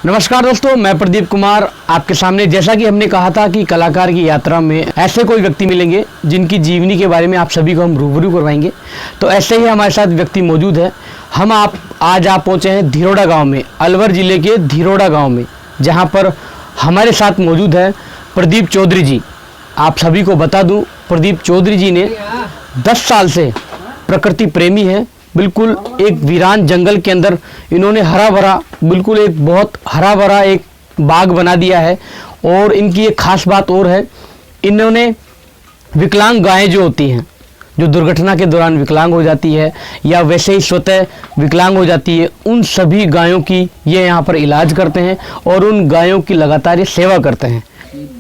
नमस्कार दोस्तों, मैं प्रदीप कुमार आपके सामने। जैसा कि हमने कहा था कि कलाकार की यात्रा में ऐसे कोई व्यक्ति मिलेंगे जिनकी जीवनी के बारे में आप सभी को हम रूबरू करवाएंगे। तो ऐसे ही हमारे साथ व्यक्ति मौजूद है। आज आप पहुंचे हैं धीरोड़ा गांव में, अलवर जिले के धीरोड़ा गांव में, जहां पर हमारे साथ मौजूद है प्रदीप चौधरी जी। आप सभी को बता दूं, प्रदीप चौधरी जी ने 10 साल से प्रकृति प्रेमी है। बिल्कुल एक वीरान जंगल के अंदर इन्होंने हरा भरा, बिल्कुल एक बहुत हरा भरा एक बाग बना दिया है। और इनकी एक खास बात और है, इन्होंने विकलांग गायें जो होती हैं, जो दुर्घटना के दौरान विकलांग हो जाती है या वैसे ही स्वतः विकलांग हो जाती है, उन सभी गायों की ये यहाँ पर इलाज करते हैं और उन गायों की लगातार ये सेवा करते हैं।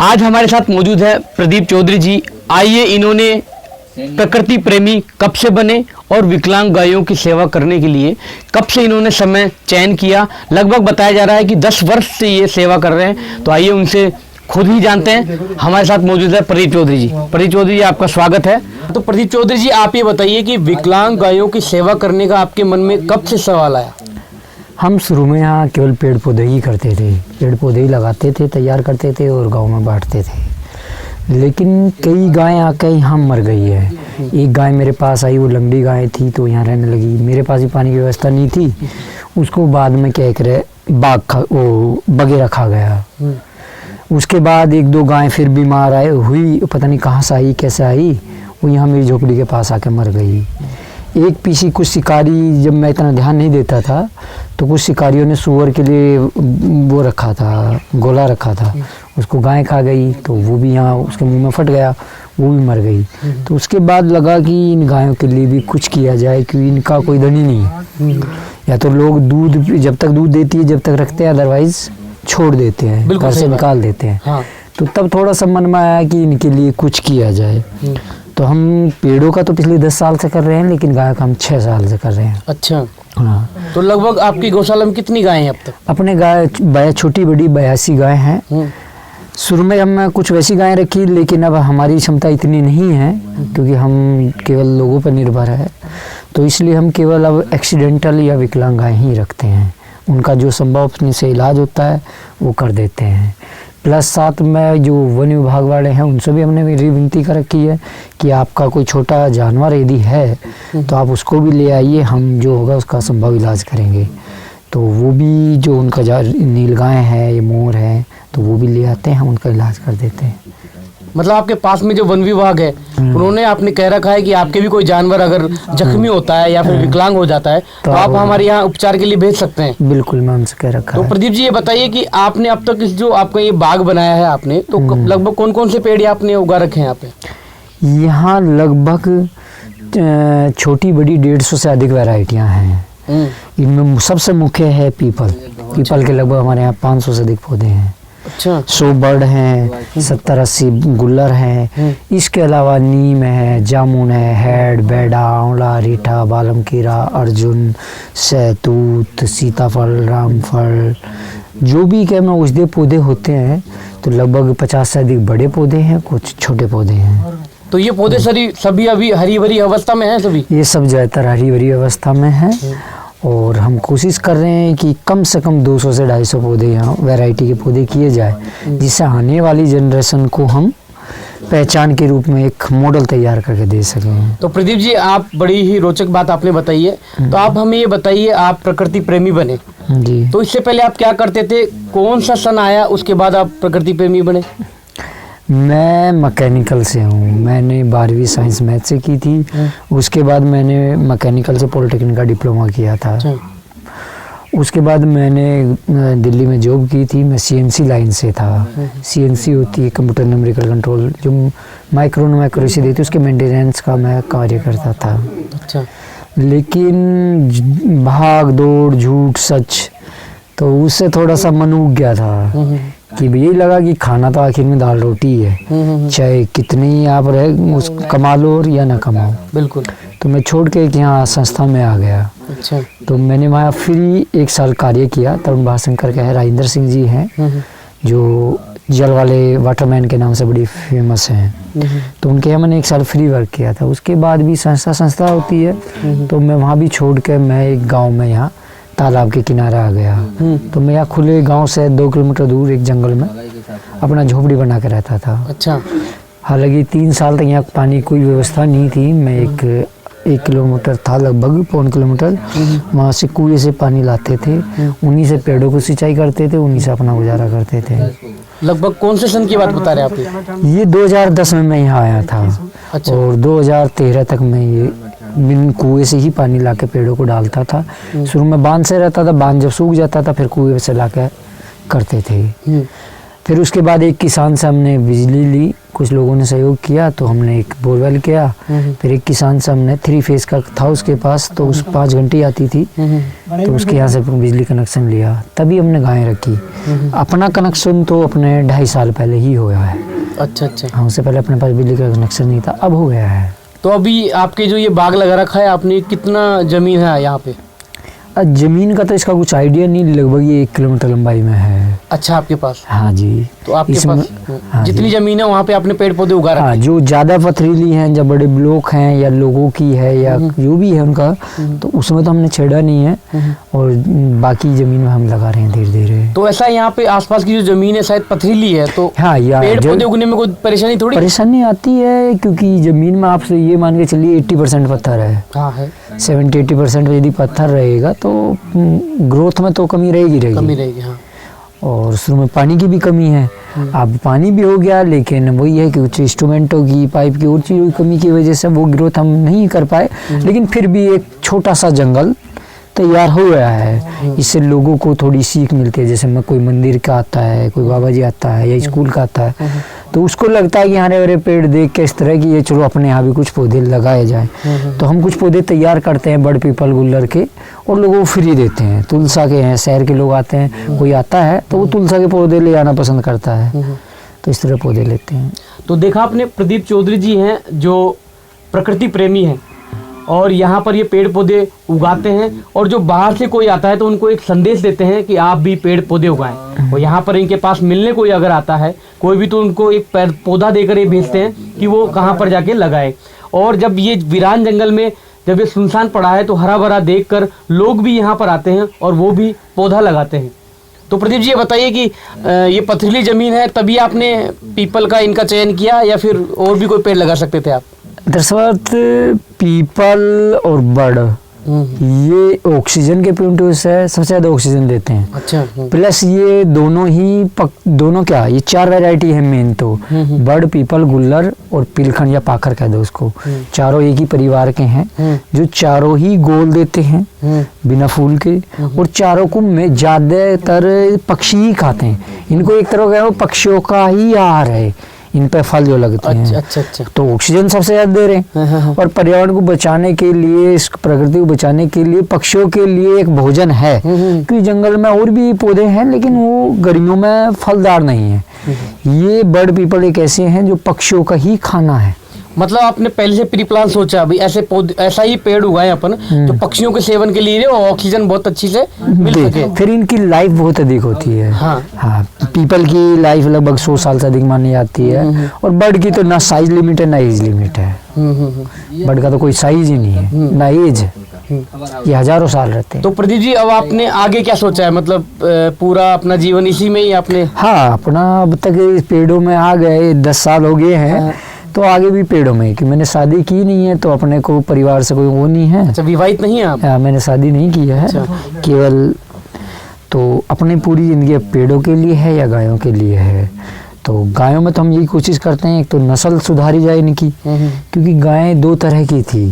आज हमारे साथ मौजूद है प्रदीप चौधरी जी। आइए, इन्होंने प्रकृति प्रेमी कब से बने और विकलांग गायों की सेवा करने के लिए कब से इन्होंने समय चयन किया। लगभग बताया जा रहा है कि 10 वर्ष से ये सेवा कर रहे हैं। तो आइए उनसे खुद ही जानते हैं। हमारे साथ मौजूद है प्रदीप चौधरी जी। प्रदीप चौधरी जी, आपका स्वागत है। तो प्रदीप चौधरी जी, आप ये बताइए कि विकलांग गायों की सेवा करने का आपके मन में कब से सवाल आया? हम शुरू में यहाँ केवल पेड़ पौधे ही करते थे, पेड़ पौधे ही लगाते थे, तैयार करते थे और गांव में बांटते थे। लेकिन कई गायें आकर यहाँ मर गई है। एक गाय मेरे पास आई, वो लंगड़ी गाय थी, तो यहाँ रहने लगी। मेरे पास भी पानी की व्यवस्था नहीं थी, उसको बाद में क्या करे बगेरा खा गया। उसके बाद 1-2 गायें फिर बीमार हुई, पता नहीं कहाँ से आई, कैसे आई, वो यहाँ मेरी झोपड़ी के पास आके मर गई। एक पीछे कुछ शिकारी, जब मैं इतना ध्यान नहीं देता था तो कुछ शिकारियों ने सूअर के लिए वो रखा था, गोला रखा था, उसको गाय खा गई, तो वो भी यहाँ उसके मुंह में फट गया, वो भी मर गई। तो उसके बाद लगा कि इन गायों के लिए भी कुछ किया जाए, क्योंकि इनका कोई धनी नहीं है। या तो लोग दूध जब तक दूध देती है जब तक रखते हैं, अदरवाइज छोड़ देते हैं, घर से निकाल देते हैं। हाँ। तो तब थोड़ा सा मन में आया कि इनके लिए कुछ किया जाए। तो हम पेड़ों का तो पिछले 10 साल से कर रहे हैं, लेकिन गाय का हम 6 साल से कर रहे हैं। अच्छा। हाँ। तो लगभग आपकी गौशाला में कितनी गायें हैं अब तक? अपने गाय छोटी बड़ी 82 गाय हैं। शुरू में हम कुछ वैसी गायें रखी, लेकिन अब हमारी क्षमता इतनी नहीं है, क्योंकि हम केवल लोगों पर निर्भर है। तो इसलिए हम केवल अब एक्सीडेंटल या विकलांग गाय ही रखते हैं। उनका जो संभव अपने से इलाज होता है वो कर देते हैं। प्लस साथ में जो वन विभाग वाले हैं, उनसे भी हमने मेरी विनती कर रखी है कि आपका कोई छोटा जानवर यदि है तो आप उसको भी ले आइए, हम जो होगा उसका संभव इलाज करेंगे। तो वो भी जो उनका नीलगाय है या मोर है, तो वो भी ले आते हैं, हम उनका इलाज कर देते हैं। मतलब आपके पास में जो वन विभाग है, उन्होंने आपने कह रखा है कि आपके भी कोई जानवर अगर जख्मी होता है या फिर विकलांग हो जाता है तो आप हमारे यहाँ उपचार के लिए भेज सकते हैं? बिल्कुल, मैं उनसे कह रखा है। तो प्रदीप जी, ये बताइए कि आपने अब तक जो आपका ये बाग बनाया है आपने, तो लगभग कौन कौन से पेड़ आपने उगा रखे हैं यहाँ पे? यहाँ लगभग छोटी बड़ी 150 से अधिक वैरायटियाँ हैं। इनमें सबसे मुख्य है पीपल के लगभग हमारे यहाँ 500 से अधिक पौधे हैं। अच्छा। 100 बर्ड हैं, 70-80 गुल्लर हैं। इसके अलावा नीम है, जामुन है, हेड, बेड़ा, आंवला, रीठा, बालम कीरा, अर्जुन, सहतूत, सीताफल, रामफल, जो भी क्या में औषधीय पौधे होते हैं। तो लगभग 50 से अधिक बड़े पौधे हैं, कुछ छोटे पौधे हैं। तो ये पौधे सभी अभी हरी भरी अवस्था में हैं? सभी ये सब ज़्यादातर हरी भरी अवस्था में हैं। और हम कोशिश कर रहे हैं कि कम से कम 200 से 250 पौधे यहाँ वैरायटी के पौधे किए जाए, जिससे आने वाली जनरेशन को हम पहचान के रूप में एक मॉडल तैयार करके दे सकें। तो प्रदीप जी, आप बड़ी ही रोचक बात आपने बताई है। तो आप हमें ये बताइए, आप प्रकृति प्रेमी बने जी, तो इससे पहले आप क्या करते थे? कौन सा सन आया उसके बाद आप प्रकृति प्रेमी बने? मैं मैकेनिकल से हूँ। मैंने 12वीं साइंस मैथ से की थी। उसके बाद मैंने मैकेनिकल से पॉलिटेक्निक का डिप्लोमा किया था। उसके बाद मैंने दिल्ली में जॉब की थी। मैं CNC लाइन से था। CNC होती है कंप्यूटर न्यूमेरिकल कंट्रोल, जो माइक्रो एक्यूरेसी देती है, उसके मेंटेनेंस का मैं कार्य करता था। अच्छा। लेकिन भाग दौड़ झूठ सच, तो उससे थोड़ा सा मन उग गया था कि यही लगा कि खाना तो आखिर में दाल रोटी है, चाहे कितनी आप उस कमा लो और या ना कमाओ। बिल्कुल। तो मैं छोड़ के यहाँ संस्था में आ गया। अच्छा। तो मैंने वहाँ फ्री 1 साल कार्य किया। तरुण भाषंकर के राजेंद्र सिंह जी हैं, जो जल वाले वाटरमैन के नाम से बड़ी फेमस हैं। तो उनके यहाँ मैंने 1 साल फ्री वर्क किया था। उसके बाद भी संस्था होती है, तो मैं वहाँ भी छोड़ के मैं एक गाँव में यहाँ तालाब के किनारे आ गया। तो मैं यहाँ खुले गांव से 2 किलोमीटर दूर एक जंगल में अपना झोपड़ी बना के रहता था। अच्छा। हालांकि 3 साल तक यहाँ पानी कोई व्यवस्था नहीं थी। मैं एक किलोमीटर था, लगभग 1.25 किलोमीटर, वहाँ से कुएं से पानी लाते थे, उन्हीं से पेड़ों को सिंचाई करते थे, उन्हीं से अपना गुजारा करते थे। लगभग कौन से सन की बात बता रहे हैं आप? ये 2010 में मैं यहाँ आया था। अच्छा। और 2013 तक मैं ये बिन कुएं से ही पानी लाके पेड़ों को डालता था। शुरू में बांध से रहता था, बांध जब सूख जाता था फिर कुएं से लाके करते थे। फिर उसके बाद एक किसान से हमने बिजली ली, कुछ लोगों ने सहयोग किया तो हमने एक बोरवेल किया। फिर एक किसान से हमने 3 फेज का था उसके पास, तो उस 5 घंटे आती थी, तो उसके यहाँ से बिजली कनेक्शन लिया। तभी हमने गायें रखी। अपना कनेक्शन तो अपने 2.5 साल पहले ही हो गया है। अच्छा अच्छा। हाँ, उससे पहले अपने पास बिजली का कनेक्शन नहीं था, अब हो गया है। तो अभी आपके जो ये बाग लगा रखा है आपने, कितना जमीन है यहाँ पे? जमीन का तो इसका कुछ आइडिया नहीं, लगभग ये 1 किलोमीटर लंबाई में है। अच्छा, आपके पास? हाँ जी। तो आपके पास हाँ जितनी जमीन है वहाँ पे आपने पेड़ पौधे उगा रखे हैं? हाँ, जो ज़्यादा पथरीली हैं, जब बड़े ब्लॉक हैं या लोगों की है या जो भी है उनका, तो उसमें तो हमने छेड़ा नहीं है। और बाकी जमीन में हम लगा रहे हैं धीरे धीरे। तो ऐसा यहाँ पे आसपास की जो जमीन है शायद पथरीली है, तो हाँ, पेड़ पौधे उगने में कोई परेशानी थोड़ी? परेशानी आती है, क्योंकि जमीन में आपसे ये मान के चलिए 80% पत्थर है। हाँ है। 70-80% यदि पत्थर रहेगा तो ग्रोथ में तो कमी रहेगी। कमी रहेगी, हाँ। और शुरू में पानी की भी कमी है। अब पानी भी हो गया, लेकिन वही है कि कुछ इंस्ट्रूमेंटों की, पाइप की और चीज़ों की कमी की वजह से वो ग्रोथ हम नहीं कर पाए। लेकिन फिर भी एक छोटा सा जंगल तैयार हो गया है। इससे लोगों को थोड़ी सीख मिलती है। जैसे मैं कोई मंदिर का आता है, कोई बाबा जी आता है या स्कूल का आता है, तो उसको लगता है कि हरे हरे पेड़ देख के इस तरह की ये चलो अपने यहाँ भी कुछ पौधे लगाए जाएं। तो हम कुछ पौधे तैयार करते हैं बड़ पीपल गुल्लर के, और लोगों को फ्री देते हैं। तुलसा के हैं, शहर के लोग आते हैं, कोई आता है तो वो तुलसा के पौधे ले आना पसंद करता है, तो इस तरह पौधे लेते हैं। तो देखा आपने, प्रदीप चौधरी जी हैं जो प्रकृति प्रेमी हैं और यहाँ पर ये पेड़ पौधे उगाते हैं, और जो बाहर से कोई आता है तो उनको एक संदेश देते हैं कि आप भी पेड़ पौधे उगाएं। और यहाँ पर इनके पास मिलने कोई अगर आता है कोई भी, तो उनको एक पौधा देकर ये भेजते हैं कि वो कहाँ पर जाके लगाए। और जब ये वीरान जंगल में जब ये सुनसान पड़ा है तो हरा भरा देखकर लोग भी यहाँ पर आते हैं और वो भी पौधा लगाते हैं। तो प्रदीप जी ये बताइए कि ये पथरीली जमीन है तभी आपने पीपल का इनका चयन किया, या फिर और भी कोई पेड़ लगा सकते थे आप? दरअसल पीपल और बड़ ये ऑक्सीजन के पॉइंट से सबसे ज़्यादा ऑक्सीजन देते हैं। अच्छा। प्लस ये दोनों ही दोनों क्या, ये 4 वैरायटी है मेन तो, बड़, पीपल, गुल्लर और पिलखन या पाखर कह दो उसको। चारों एक ही परिवार के हैं, जो चारों ही गोल देते हैं बिना फूल के, और चारों को में ज़्यादातर पक्षी ही खाते हैं। इनको एक तरह का पक्षियों का ही आहार है इन पे फल जो लगते हैं। अच्छा। तो ऑक्सीजन सबसे ज्यादा दे रहे हैं। और पर्यावरण को बचाने के लिए, इस प्रकृति को बचाने के लिए पक्षियों के लिए एक भोजन है। क्योंकि जंगल में और भी पौधे हैं लेकिन वो गर्मियों में फलदार नहीं है। ये बड़ पीपल एक ऐसे हैं जो पक्षियों का ही खाना है। मतलब आपने पहले से प्री प्लान सोचा भाई ऐसे पौधे, ऐसा ही पेड़ उगाए अपन जो पक्षियों के सेवन के लिए और ऑक्सीजन बहुत अच्छी से मिल सके। फिर इनकी लाइफ बहुत अधिक होती है। हाँ, पीपल की लाइफ लगभग 100 साल से अधिक मानी जाती है। और बर्ड की तो ना साइज लिमिट है ना एज लिमिट है। बर्ड का तो कोई साइज ही नहीं है ना एज, ये हजारों साल रहते हैं। तो प्रदीप जी अब आपने आगे क्या सोचा है, मतलब पूरा अपना जीवन इसी में ही आपने? हाँ, अपना अब तक इस पेड़ों में आ गए, 10 साल हो गए हैं, तो आगे भी पेड़ों में, कि मैंने शादी की नहीं है तो अपने को परिवार से कोई वो नहीं है। अच्छा, विवाहित नहीं है आप? हाँ, मैंने शादी नहीं की है। अच्छा। केवल तो अपनी पूरी जिंदगी पेड़ों के लिए है या गायों के लिए है। तो गायों में तो हम यही कोशिश करते हैं, एक तो नस्ल सुधारी जाए इनकी, क्योंकि गायें 2 तरह की थी।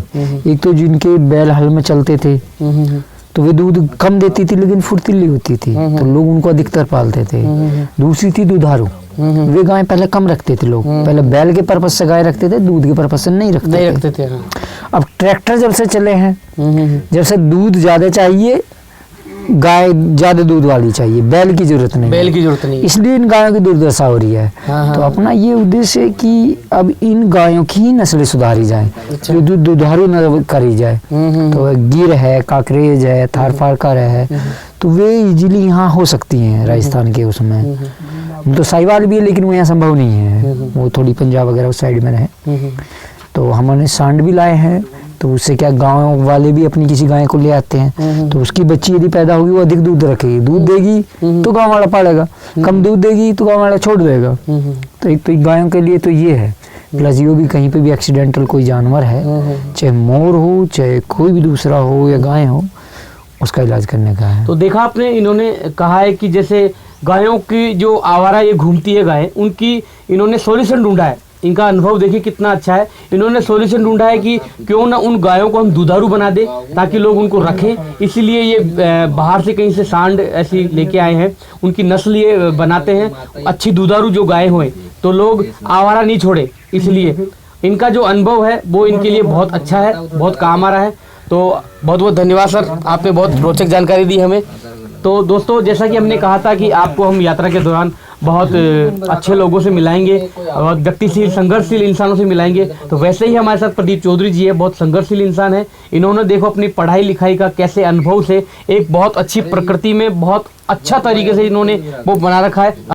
एक तो जिनके बैल हल में चलते थे तो वे दूध कम देती थी लेकिन फुर्तीली होती थी, तो लोग उनको अधिकतर पालते थे। दूसरी थी दुधारू, वे गाय पहले कम रखते थे लोग, पहले बैल के पर्पज से गाय रखते थे, दूध के पर्पज से नहीं रखते थे। अब ट्रैक्टर जब से चले हैं, जब से दूध ज्यादा चाहिए, गाय ज्यादा दूध वाली चाहिए, बैल की जरूरत नहीं, इसलिए इन गायों की दुर्दशा हो रही है। तो अपना ये उद्देश्य है कि अब इन गायों की ही नस्लें सुधारी जाए। अच्छा। जो दुधारू न करी जाए। तो गिर है, काकरेज है, थारपारकर है, तो वे इजीली यहाँ हो सकती हैं राजस्थान के उसमें। तो साहिवाल भी है लेकिन वो यहाँ संभव नहीं है, वो थोड़ी पंजाब वगैरह उस साइड में रहे। तो हमने सांड भी लाए हैं, तो उससे क्या गांव वाले भी अपनी किसी गाय को ले आते हैं, तो उसकी बच्ची यदि पैदा होगी वो अधिक दूध रखेगी, दूध देगी तो गांव वाला पालेगा, कम दूध देगी तो गांव वाला छोड़ देगा। तो एक गायों के लिए तो ये है। प्लस ये भी कहीं पे भी एक्सीडेंटल कोई जानवर है, चाहे मोर हो चाहे कोई भी दूसरा हो या गाय हो, उसका इलाज करने का है। तो देखा आपने, इन्होंने कहा है कि जैसे गायों की जो आवारा ये घूमती है गायें, उनकी इन्होंने सॉल्यूशन ढूंढा है। इनका अनुभव देखिए कितना अच्छा है। इन्होंने सॉल्यूशन ढूंढा है कि क्यों ना उन गायों को हम दुधारू बना दे ताकि लोग उनको रखें। इसीलिए ये बाहर से कहीं से सांड ऐसी लेके आए हैं, उनकी नस्ल ये बनाते हैं अच्छी दुधारू जो गायें हों, तो लोग आवारा नहीं छोड़े। इसलिए इनका जो अनुभव है वो इनके लिए बहुत अच्छा है, बहुत काम आ रहा है। तो बहुत बहुत धन्यवाद सर, आपने बहुत रोचक जानकारी दी हमें। तो दोस्तों, जैसा कि हमने कहा था कि आपको हम यात्रा के दौरान बहुत अच्छे लोगों से मिलाएंगे और व्यक्तिशील संघर्षशील इंसानों से मिलाएंगे, तो वैसे ही हमारे साथ प्रदीप चौधरी जी है, बहुत संघर्षशील इंसान है। इन्होंने देखो अपनी पढ़ाई लिखाई का कैसे अनुभव से एक बहुत अच्छी प्रकृति में बहुत अच्छा तरीके से इन्होंने वो बना रखा है।